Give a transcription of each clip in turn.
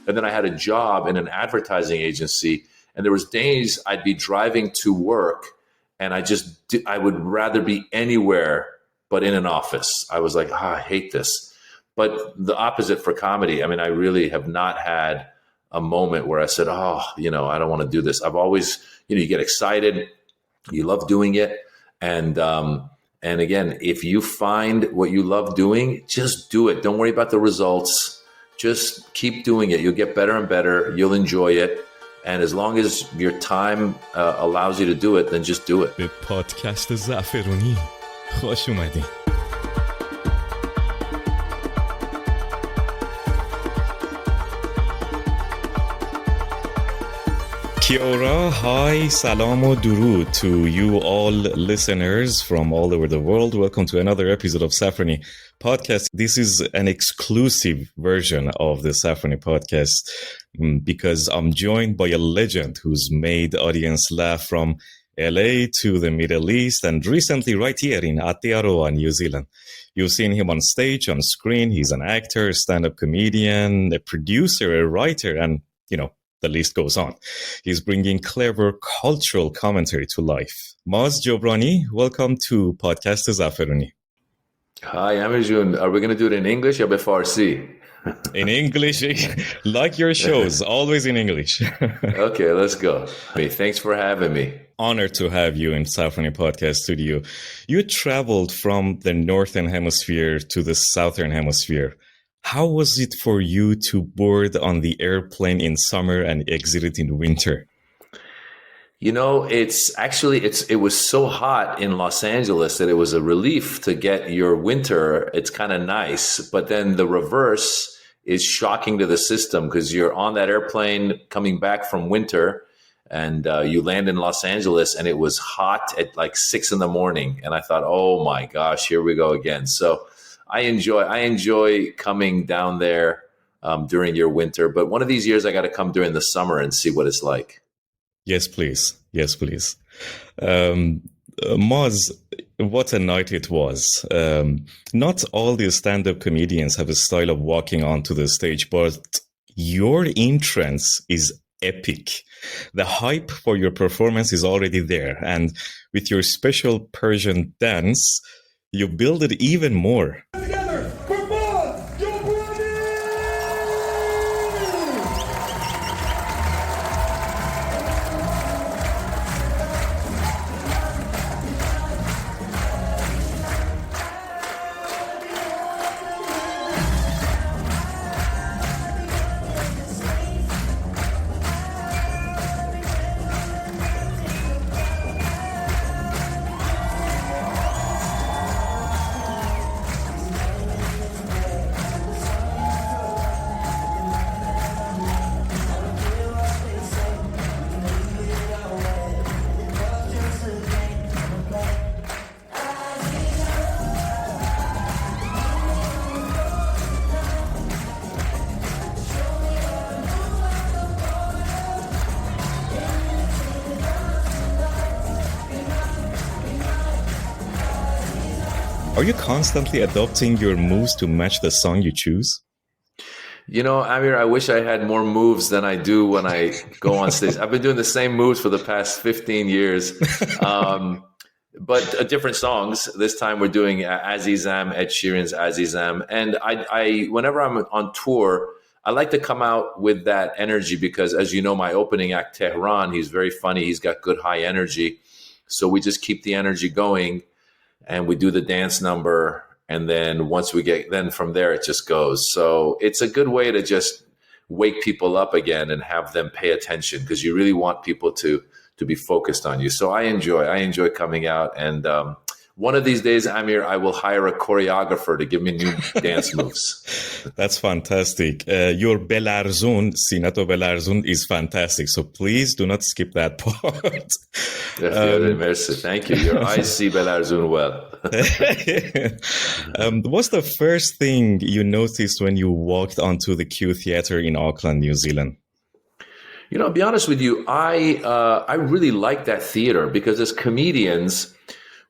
And then I had a job in an advertising agency, and there was days I'd be driving to work, and I would rather be anywhere but in an office. I was like, I hate this. But the opposite for comedy. I mean, I really have not had a moment where I said, I don't want to do this. I've always, you get excited, you love doing it. And again, if you find what you love doing, just do it. Don't worry about the results. Just keep doing it. You'll get better and better. You'll enjoy it. And as long as your time allows you to do it, then just do it. به پادکست زعفرونی خوش اومدین. Kia ora, hi, salam o durud to you all listeners from all over the world. Welcome to another episode of Saffrony Podcast. This is an exclusive version of the Saffrony Podcast because I'm joined by a legend who's made audience laugh from LA to the Middle East and recently right here in Aotearoa, New Zealand. You've seen him on stage, on screen. He's an actor, stand-up comedian, a producer, a writer, and, the list goes on. He's bringing clever cultural commentary to life. Maz Jobrani, welcome to Podcast Saffrony. Hi, Amir. Are we going to do it in English or by Farsi? In English, like your shows, always in English. Okay, let's go. Hey, thanks for having me. Honored to have you in Saffrony Podcast Studio. You traveled from the Northern Hemisphere to the Southern Hemisphere. How was it for you to board on the airplane in summer and exit it in winter? It was so hot in Los Angeles that it was a relief to get your winter. It's kind of nice, but then the reverse is shocking to the system because you're on that airplane coming back from winter and you land in Los Angeles and it was hot at like 6 a.m. And I thought, oh my gosh, here we go again. So I enjoy coming down there during your winter, but one of these years I got to come during the summer and see what it's like. Yes, please. Yes, please. Maz, what a night it was. Not all the stand-up comedians have a style of walking onto the stage, but your entrance is epic. The hype for your performance is already there. And with your special Persian dance, you build it even more. Together for Maz Jobrani! Are you constantly adopting your moves to match the song you choose? Amir, I wish I had more moves than I do when I go on stage. I've been doing the same moves for the past 15 years, but different songs. This time we're doing Azizam, Ed Sheeran's Azizam. And I whenever I'm on tour, I like to come out with that energy because, as you know, my opening act, Tehran, he's very funny. He's got good high energy. So we just keep the energy going. And we do the dance number, and then then from there it just goes. So it's a good way to just wake people up again and have them pay attention because you really want people to be focused on you. So I enjoy coming out, and one of these days, Amir, I will hire a choreographer to give me new dance moves. That's fantastic. Your Belarzun, Sinato Belarzun, is fantastic. So please do not skip that part. Thank you. Your eyes see Belarzun well. What's the first thing you noticed when you walked onto the Q Theatre in Auckland, New Zealand? To be honest with you, I really like that theater because as comedians,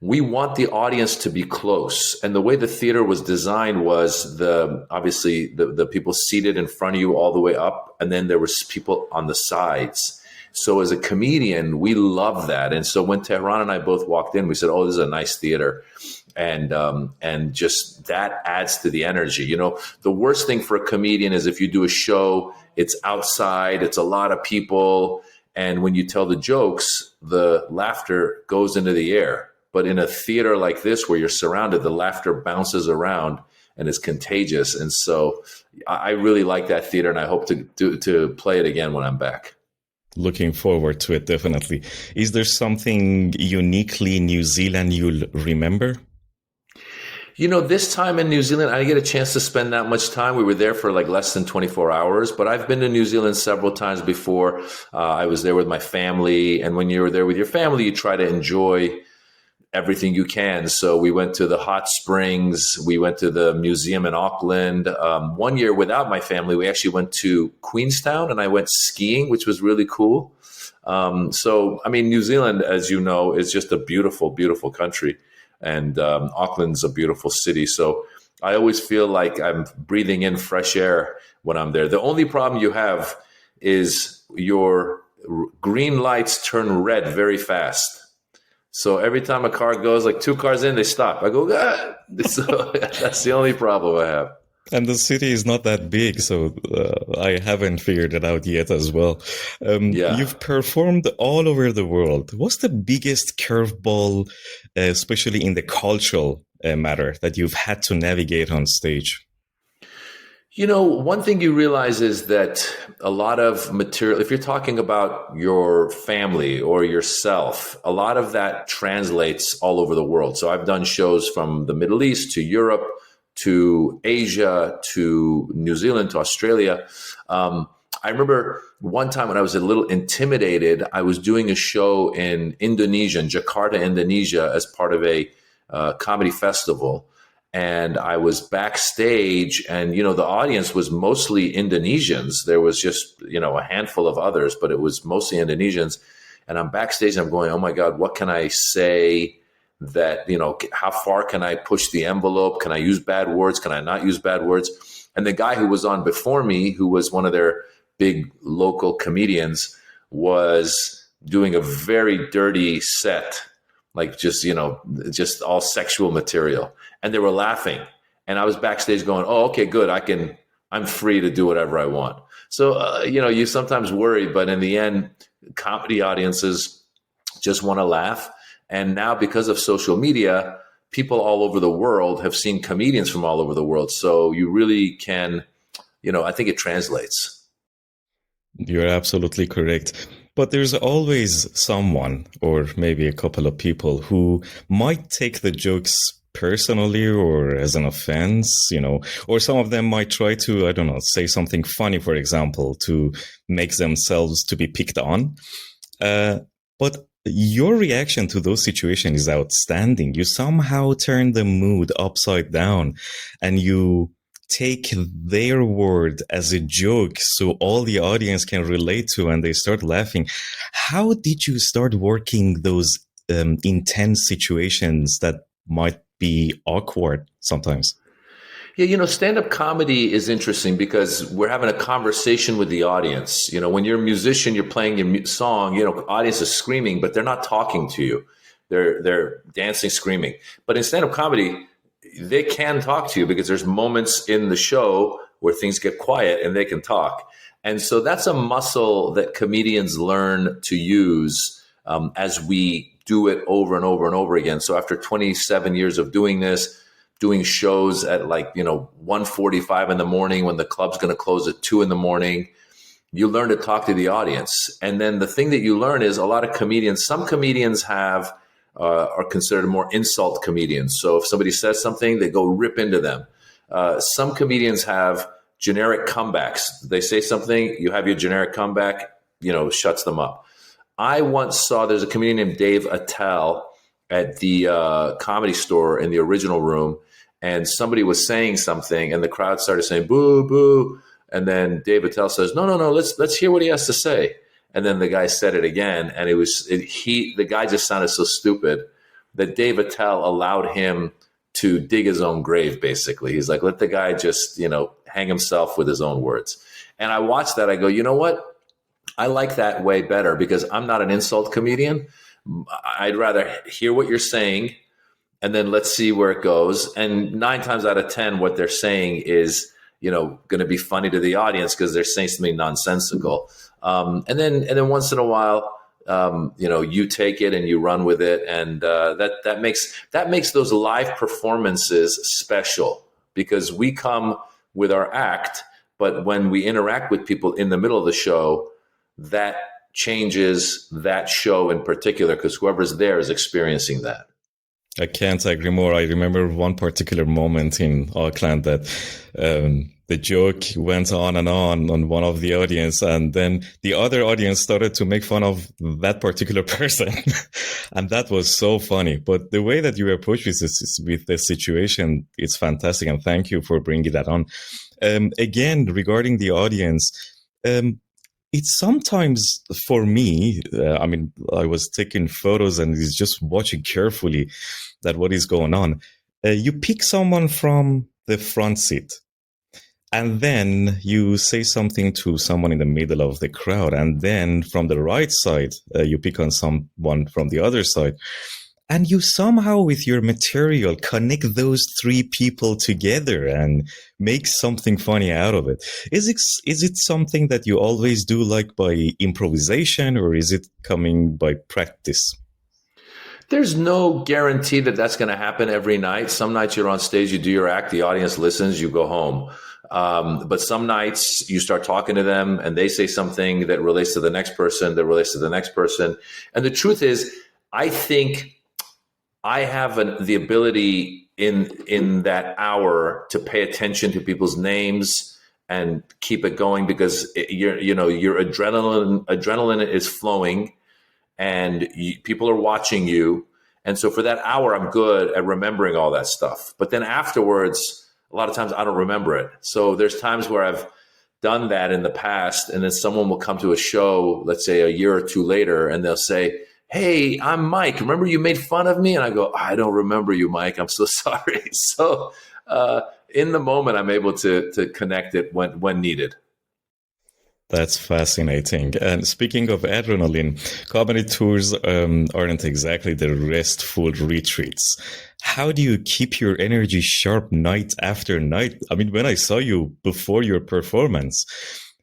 we want the audience to be close. And the way the theater was designed was obviously the people seated in front of you all the way up, and then there was people on the sides. So as a comedian, we love that. And so when Tehran and I both walked in, we said, oh, this is a nice theater. And just that adds to the energy. You know, the worst thing for a comedian is if you do a show, it's outside, it's a lot of people. And when you tell the jokes, the laughter goes into the air. But in a theater like this, where you're surrounded, the laughter bounces around and is contagious. And so I really like that theater, and I hope to play it again when I'm back. Looking forward to it, definitely. Is there something uniquely New Zealand you'll remember? You know, this time in New Zealand, I didn't get a chance to spend that much time. We were there for like less than 24 hours, but I've been to New Zealand several times before. I was there with my family, and when you're there with your family, you try to enjoy everything you can. So we went to the hot springs. We went to the museum in Auckland. One year without my family, we actually went to Queenstown, and I went skiing, which was really cool. So, I mean, New Zealand, as you know, is just a beautiful, beautiful country. And Auckland's a beautiful city. So I always feel like I'm breathing in fresh air when I'm there. The only problem you have is your green lights turn red very fast. So every time a car goes, like 2 cars in, they stop. I go, ah! So that's the only problem I have. And the city is not that big, so I haven't figured it out yet as well. You've performed all over the world. What's the biggest curveball, especially in the cultural matter, that you've had to navigate on stage? You know, one thing you realize is that a lot of material, if you're talking about your family or yourself, a lot of that translates all over the world. So I've done shows from the Middle East to Europe, to Asia, to New Zealand, to Australia. I remember one time when I was a little intimidated, I was doing a show in Indonesia, in Jakarta, Indonesia, as part of a comedy festival. And I was backstage, and, you know, the audience was mostly Indonesians. There was just, you know, a handful of others, but it was mostly Indonesians. And I'm backstage, and I'm going, oh my God, what can I say that, you know, how far can I push the envelope? Can I use bad words? Can I not use bad words? And the guy who was on before me, who was one of their big local comedians, was doing a very dirty set, like just, you know, just all sexual material. And they were laughing. And I was backstage going, oh, okay, good. I'm free to do whatever I want. So, you know, you sometimes worry, but in the end, comedy audiences just want to laugh. And now, because of social media, people all over the world have seen comedians from all over the world. So you really can, you know, I think it translates. You're absolutely correct. But there's always someone, or maybe a couple of people, who might take the jokes personally or as an offense, you know, or some of them might try to, I don't know, say something funny, for example, to make themselves to be picked on. But your reaction to those situations is outstanding. You somehow turn the mood upside down, and you take their word as a joke so all the audience can relate to, and they start laughing. How did you start working those intense situations that might be awkward sometimes? Yeah, you know, stand-up comedy is interesting because we're having a conversation with the audience. You know, when you're a musician, you're playing your song, you know, audience is screaming, but they're not talking to you. They're dancing, screaming. But in stand-up comedy, they can talk to you because there's moments in the show where things get quiet and they can talk. And so that's a muscle that comedians learn to use as we do it over and over and over again. So after 27 years of doing this, doing shows at like, you know, 1:45 in the morning when the club's going to close at 2 in the morning, you learn to talk to the audience. And then the thing that you learn is a lot of comedians, some comedians have, are considered more insult comedians. So if somebody says something, they go rip into them. Some comedians have generic comebacks. They say something, you have your generic comeback, you know, shuts them up. I once saw, there's a comedian named Dave Attell at the Comedy Store in the original room, and somebody was saying something, and the crowd started saying, boo, boo. And then Dave Attell says, no, let's hear what he has to say. And then the guy said it again, and the guy just sounded so stupid that Dave Attell allowed him to dig his own grave, basically. He's like, let the guy just, hang himself with his own words. And I watched that. I go, you know what? I like that way better because I'm not an insult comedian. I'd rather hear what you're saying and then let's see where it goes. And 9 times out of 10, what they're saying is, going to be funny to the audience because they're saying something nonsensical. And then once in a while, you take it and you run with it. And that makes those live performances special because we come with our act, but when we interact with people in the middle of the show, that changes that show in particular because whoever's there is experiencing that. I can't agree more. I remember one particular moment in Auckland that the joke went on one of the audience, and then the other audience started to make fun of that particular person. And that was so funny. But the way that you approach with the situation, it's fantastic. And thank you for bringing that on. Again, regarding the audience, it's sometimes for me, I was taking photos and is just watching carefully that what is going on. You pick someone from the front seat and then you say something to someone in the middle of the crowd. And then from the right side, you pick on someone from the other side. And you somehow, with your material, connect those 3 people together and make something funny out of it. Is it something that you always do, like by improvisation, or is it coming by practice? There's no guarantee that that's going to happen every night. Some nights you're on stage, you do your act, the audience listens, you go home. But some nights you start talking to them and they say something that relates to the next person, that relates to the next person. And the truth is, I think I have the ability in that hour to pay attention to people's names and keep it going because your adrenaline is flowing and people are watching you. And so for that hour, I'm good at remembering all that stuff. But then afterwards, a lot of times I don't remember it. So there's times where I've done that in the past and then someone will come to a show, let's say a year or 2 later, and they'll say, hey, I'm Mike. Remember you made fun of me? And I go, I don't remember you, Mike. I'm so sorry. So in the moment, I'm able to connect it when needed. That's fascinating. And speaking of adrenaline, comedy tours aren't exactly the restful retreats. How do you keep your energy sharp night after night? I mean, when I saw you before your performance,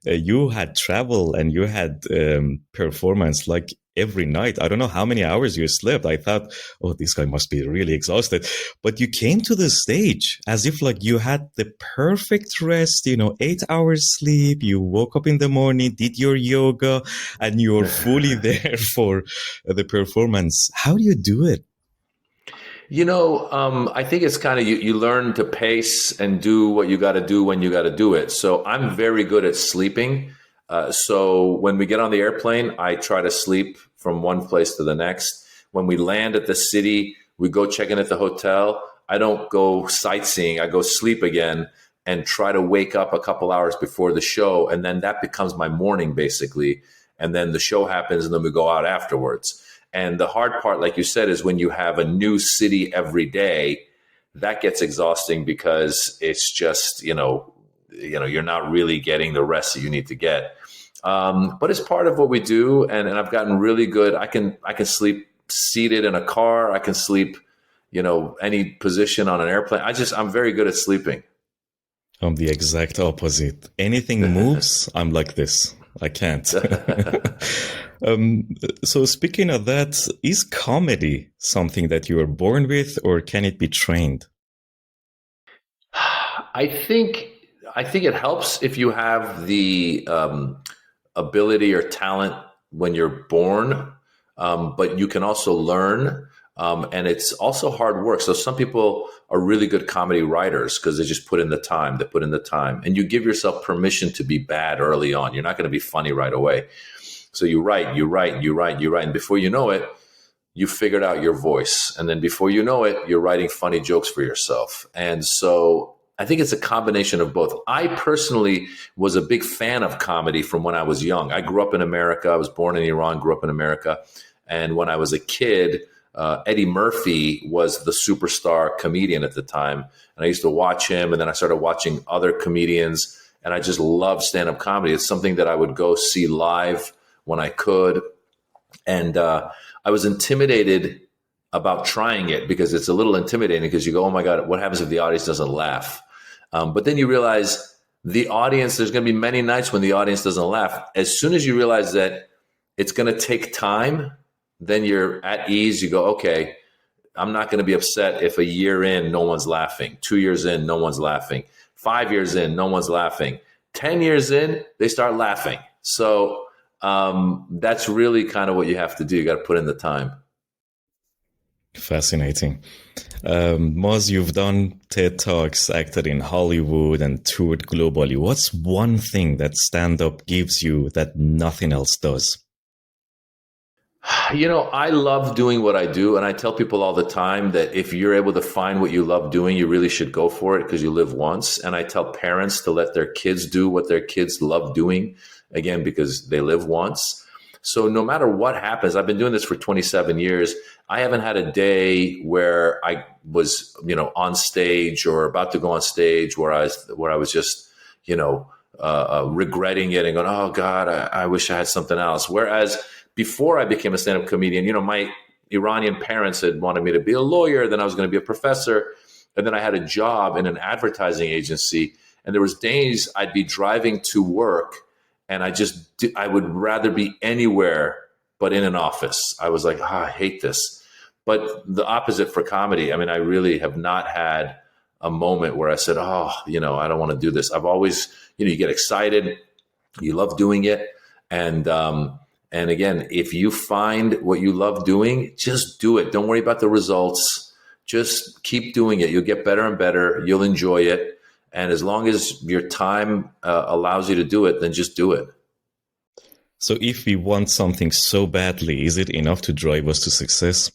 you had travel and you had performance like every night. I don't know how many hours you slept. I thought, oh, this guy must be really exhausted. But you came to the stage as if like you had the perfect rest, 8 hours sleep. You woke up in the morning, did your yoga, and you're fully there for the performance. How do you do it? I think it's kind of you learn to pace and do what you got to do when you got to do it. So I'm very good at sleeping. So when we get on the airplane, I try to sleep from one place to the next. When we land at the city, we go check in at the hotel. I don't go sightseeing. I go sleep again and try to wake up a couple hours before the show. And then that becomes my morning, basically. And then the show happens and then we go out afterwards. And the hard part, like you said, is when you have a new city every day, that gets exhausting because it's just, you're not really getting the rest that you need to get. But it's part of what we do. And I've gotten really good. I can sleep seated in a car. I can sleep, any position on an airplane. I'm very good at sleeping. I'm the exact opposite. Anything moves, I'm like this. I can't. So speaking of that, is comedy something that you are born with, or can it be trained? I think it helps if you have the ability or talent when you're born, but you can also learn, and it's also hard work. So some people are really good comedy writers because they just put in the time. They put in the time, and you give yourself permission to be bad early on. You're not going to be funny right away. So you write, and before you know it, you figured out your voice, and then before you know it, you're writing funny jokes for yourself. And so I think it's a combination of both. I personally was a big fan of comedy from when I was young. I grew up in America. I was born in Iran, grew up in America. And when I was a kid, Eddie Murphy was the superstar comedian at the time. And I used to watch him, and then I started watching other comedians, and I just love stand-up comedy. It's something that I would go see live when I could. And I was intimidated about trying it because it's a little intimidating because you go, oh my God, what happens if the audience doesn't laugh? But then you realize the audience, there's going to be many nights when the audience doesn't laugh. As soon as you realize that it's going to take time, then you're at ease. You go, okay, I'm not going to be upset if a year in, no one's laughing. 2 years in, no one's laughing. 5 years in, no one's laughing. 10 years in, they start laughing. So that's really kind of what you have to do. You got to put in the time. Fascinating. Maz, you've done TED Talks, acted in Hollywood, and toured globally. What's one thing that stand-up gives you that nothing else does? You know, I love doing what I do. And I tell people all the time that if you're able to find what you love doing, you really should go for it because you live once. And I tell parents to let their kids do what their kids love doing, again, because they live once. So no matter what happens, I've been doing this for 27 years. I haven't had a day where I was, on stage or about to go on stage where I was just, regretting it and going, oh God, I wish I had something else. Whereas before I became a stand-up comedian, my Iranian parents had wanted me to be a lawyer. Then I was going to be a professor. And then I had a job in an advertising agency. And there was days I'd be driving to work and I would rather be anywhere but in an office. I was like, I hate this. But the opposite for comedy. I mean, I really have not had a moment where I said, I don't want to do this. I've always, you get excited. You love doing it. And again, if you find what you love doing, just do it. Don't worry about the results. Just keep doing it. You'll get better and better. You'll enjoy it. And as long as your time allows you to do it, then just do it. So if we want something so badly, is it enough to drive us to success?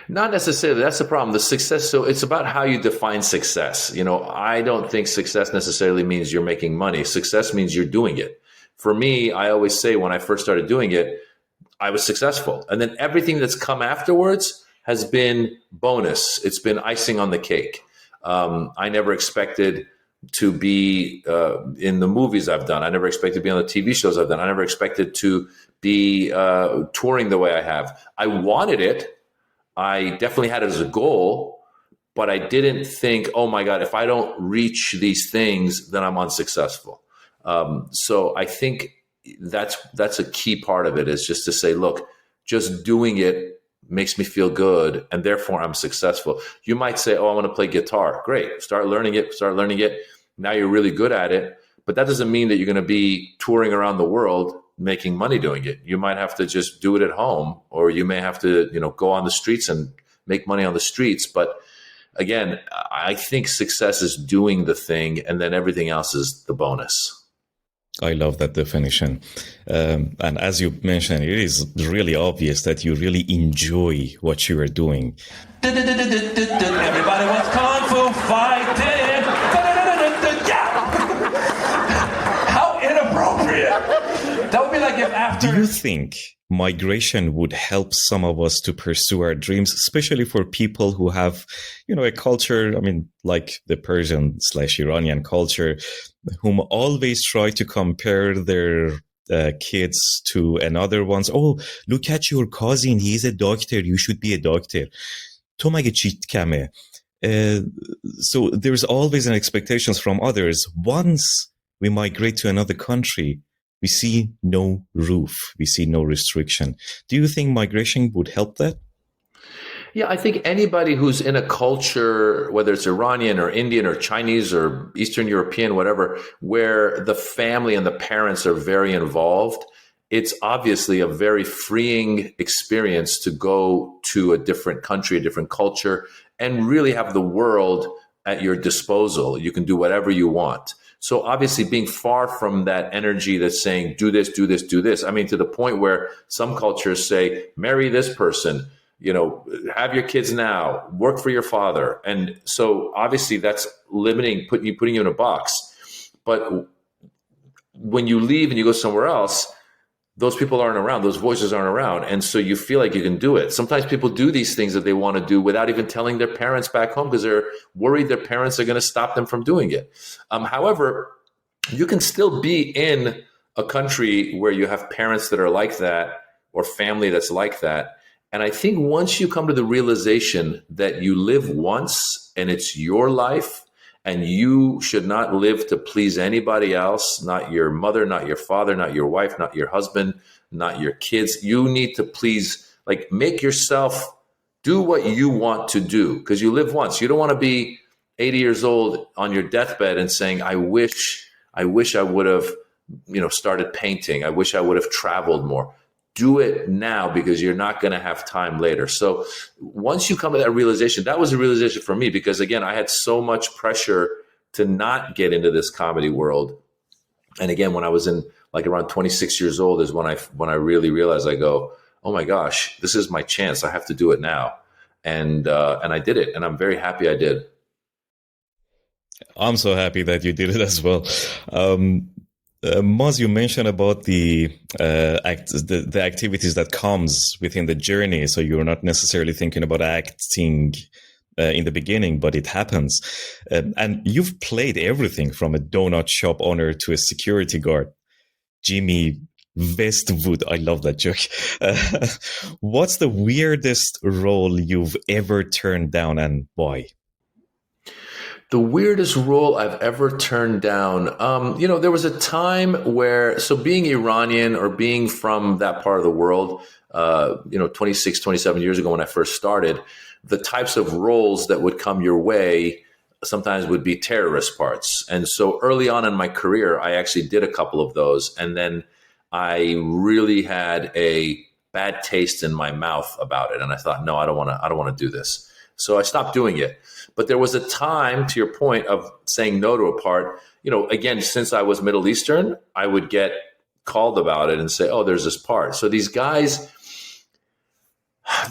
Not necessarily. That's the problem. The success. So it's about how you define success. I don't think success necessarily means you're making money. Success means you're doing it. For me, I always say when I first started doing it, I was successful. And then everything that's come afterwards has been bonus. It's been icing on the cake. I never expected to be in the movies I've done. I never expected to be on the TV shows I've done. I never expected to be touring the way I have. I wanted it. I definitely had it as a goal, but I didn't think, oh my God, if I don't reach these things, then I'm unsuccessful. So I think that's a key part of it, is just to say, look, just doing it makes me feel good, and therefore I'm successful. You might say, I want to play guitar. Great. Start learning it. Now you're really good at it. But that doesn't mean that you're going to be touring around the world making money doing it. You might have to just do it at home, or you may have to, go on the streets and make money on the streets. But again, I think success is doing the thing, and then everything else is the bonus. I love that definition. And as you mentioned, it is really obvious that you really enjoy what you are doing. Everybody wants kung fu fighting. How inappropriate. That would be like if after... Do you think migration would help some of us to pursue our dreams, especially for people who have, a culture, like the Persian/Iranian culture, whom always try to compare their kids to another ones? Oh, look at your cousin. He's a doctor. You should be a doctor. To mage chi kame? So there's always an expectations from others. Once we migrate to another country, we see no roof. We see no restriction. Do you think migration would help that? Yeah, I think anybody who's in a culture, whether it's Iranian or Indian or Chinese or Eastern European, whatever, where the family and the parents are very involved, it's obviously a very freeing experience to go to a different country, a different culture, and really have the world at your disposal. You can do whatever you want. So obviously being far from that energy that's saying, do this, do this, do this. To the point where some cultures say, marry this person, have your kids now, work for your father. And so obviously that's limiting, putting you in a box. But when you leave and you go somewhere else, those people aren't around, those voices aren't around. And so you feel like you can do it. Sometimes people do these things that they want to do without even telling their parents back home because they're worried their parents are going to stop them from doing it. However, you can still be in a country where you have parents that are like that or family that's like that. And I think once you come to the realization that you live once and it's your life and you should not live to please anybody else, not your mother, not your father, not your wife, not your husband, not your kids. You need to please, like, make yourself do what you want to do because you live once. You don't want to be 80 years old on your deathbed and saying, I wish I would have, started painting. I wish I would have traveled more. Do it now because you're not going to have time later. So once you come to that realization, that was a realization for me because, again, I had so much pressure to not get into this comedy world. And again, when I was in like around 26 years old is when I really realized, I go, oh my gosh, this is my chance. I have to do it now. And I did it. And I'm very happy I did. I'm so happy that you did it as well. Maz, you mentioned about the activities that comes within the journey. So you're not necessarily thinking about acting in the beginning, but it happens. And you've played everything from a donut shop owner to a security guard. Jimmy Westwood. I love that joke. What's the weirdest role you've ever turned down and why? The weirdest role I've ever turned down, there was a time where, so being Iranian or being from that part of the world, 26, 27 years ago when I first started, the types of roles that would come your way sometimes would be terrorist parts. And so early on in my career, I actually did a couple of those. And then I really had a bad taste in my mouth about it. And I thought, no, I don't want to do this. So I stopped doing it. But there was a time, to your point, of saying no to a part. Again, since I was Middle Eastern, I would get called about it and say, oh, there's this part. So these guys,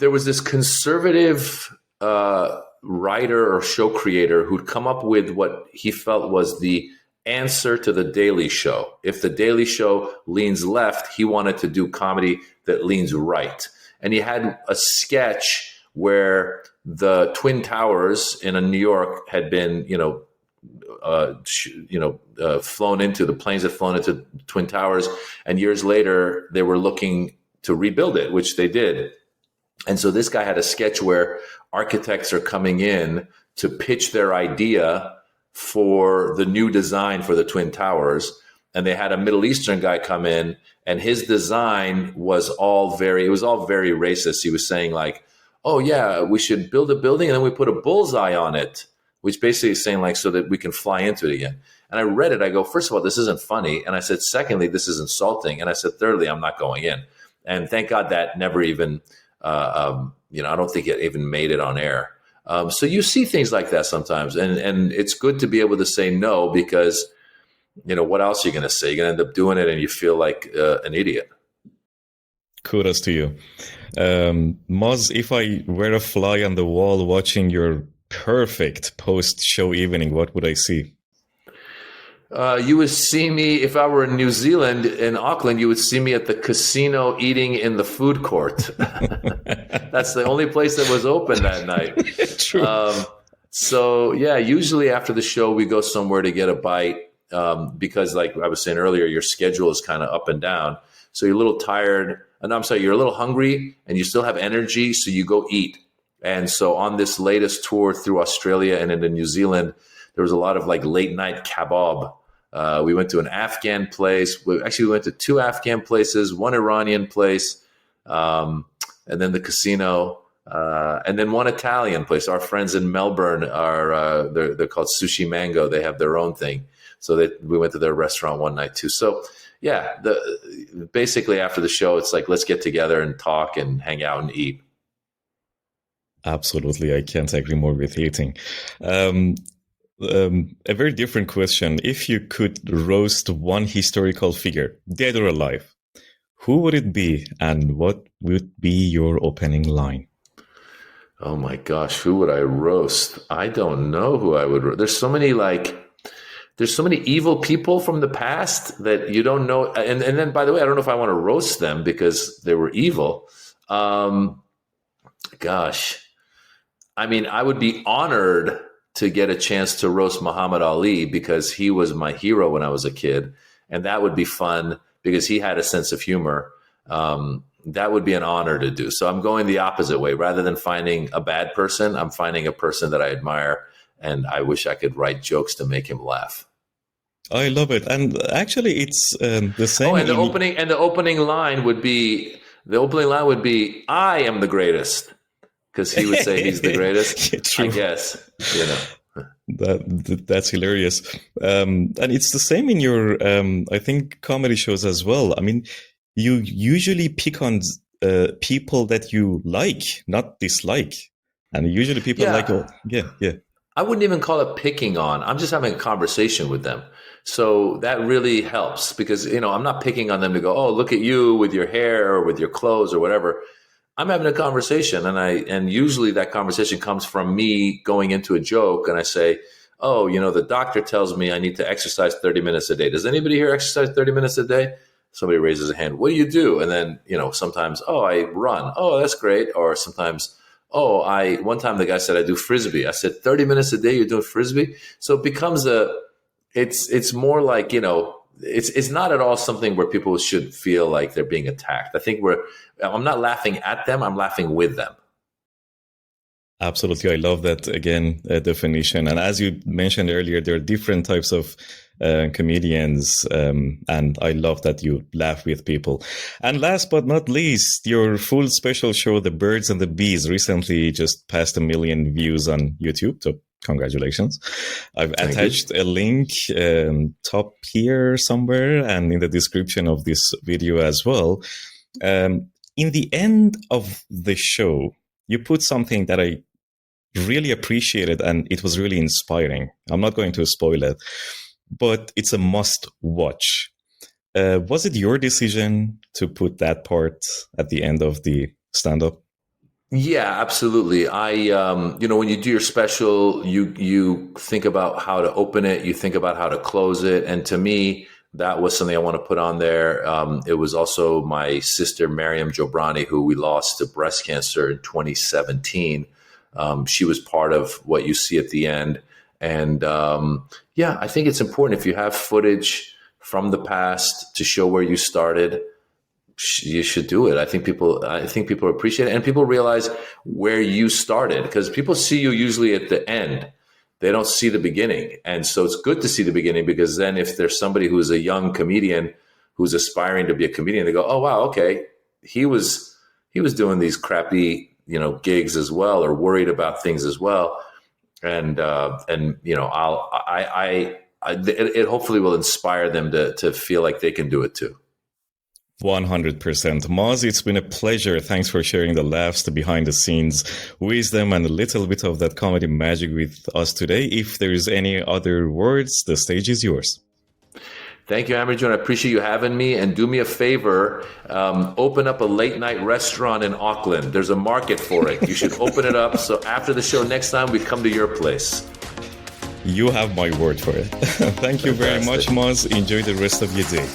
there was this conservative writer or show creator who'd come up with what he felt was the answer to The Daily Show. If The Daily Show leans left, he wanted to do comedy that leans right. And he had a sketch where the Twin Towers in New York had been, flown into, the planes had flown into Twin Towers. And years later, they were looking to rebuild it, which they did. And so this guy had a sketch where architects are coming in to pitch their idea for the new design for the Twin Towers. And they had a Middle Eastern guy come in, and his design was all very racist. He was saying like, oh yeah, we should build a building and then we put a bullseye on it, which basically is saying like, so that we can fly into it again. And I read it. I go, first of all, this isn't funny. And I said, secondly, this is insulting. And I said, thirdly, I'm not going in. And thank God that never even, I don't think it even made it on air. So you see things like that sometimes. And it's good to be able to say no, because, what else are you going to say? You're going to end up doing it and you feel like an idiot. Kudos to you. Maz, if I were a fly on the wall watching your perfect post-show evening, what would I see? You would see me, if I were in New Zealand, in Auckland, you would see me at the casino eating in the food court. That's the only place that was open that night. True. So, yeah, usually after the show, we go somewhere to get a bite because, like I was saying earlier, your schedule is kind of up and down. So you're a little tired. And you're a little hungry and you still have energy, so you go eat. And so on this latest tour through Australia and into New Zealand, there was a lot of like late night kebab. We went to an Afghan place. We went to 2 Afghan places, 1 Iranian place, and then the casino, and then 1 Italian place. Our friends in Melbourne are they're called Sushi Mango. They have their own thing. So we went to their restaurant one night too. So yeah, basically after the show, it's like, let's get together and talk and hang out and eat. Absolutely. I can't agree more with eating. A very different question. If you could roast one historical figure, dead or alive, who would it be and what would be your opening line? Oh my gosh, who would I roast? I don't know who I would roast. There's there's so many evil people from the past that you don't know. And then, by the way, I don't know if I want to roast them because they were evil. Gosh, I mean, I would be honored to get a chance to roast Muhammad Ali because he was my hero when I was a kid. And that would be fun because he had a sense of humor. That would be an honor to do. So I'm going the opposite way. Rather than finding a bad person, I'm finding a person that I admire. And I wish I could write jokes to make him laugh. I love it. And actually, it's the same. Oh, and the opening line would be, I am the greatest. Because he would say he's the greatest. Yeah, true. I guess, you know. That's hilarious. And it's the same in your, I think, comedy shows as well. I mean, you usually pick on people that you like, not dislike. And usually people like, oh, yeah. I wouldn't even call it picking on. I'm just having a conversation with them. So that really helps because, you know, I'm not picking on them to go, oh, look at you with your hair or with your clothes or whatever. I'm having a conversation and usually that conversation comes from me going into a joke and I say, oh, you know, the doctor tells me I need to exercise 30 minutes a day. Does anybody here exercise 30 minutes a day? Somebody raises a hand. What do you do? And then, you know, sometimes, oh, I run. Oh, that's great. Or sometimes, one time the guy said, I do Frisbee. I said, 30 minutes a day, you're doing Frisbee? So it becomes it's more like, you know, it's not at all something where people should feel like they're being attacked. I think I'm not laughing at them. I'm laughing with them. Absolutely. I love that, again, definition. And as you mentioned earlier, there are different types of comedians. And I love that you laugh with people. And last but not least, your full special show, The Birds and the Bees, recently just passed 1 million views on YouTube. So congratulations. I've attached a link top here somewhere and in the description of this video as well. In the end of the show, you put something that I really appreciated and it was really inspiring. I'm not going to spoil it, but it's a must watch. Was it your decision to put that part at the end of the stand-up? Yeah, absolutely. When you do your special, you think about how to open it, you think about how to close it. And to me, that was something I want to put on there. It was also my sister, Maz Jobrani, who we lost to breast cancer in 2017. She was part of what you see at the end. And I think it's important if you have footage from the past to show where you started, you should do it. I think people appreciate it and people realize where you started because people see you usually at the end. They don't see the beginning. And so it's good to see the beginning because then if there's somebody who's a young comedian who's aspiring to be a comedian, they go, oh, wow, okay. He was doing these crappy, you know, gigs as well or worried about things as well. And you know, it hopefully will inspire them to feel like they can do it too. 100%. Maz, it's been a pleasure. Thanks for sharing the laughs, the behind the scenes wisdom, and a little bit of that comedy magic with us today. If there's any other words, the stage is yours. Thank you, Amir. I appreciate you having me. And do me a favor, open up a late night restaurant in Auckland. There's a market for it. You should open it up. So after the show next time, we come to your place. You have my word for it. Thank you very much, Maz. Enjoy the rest of your day.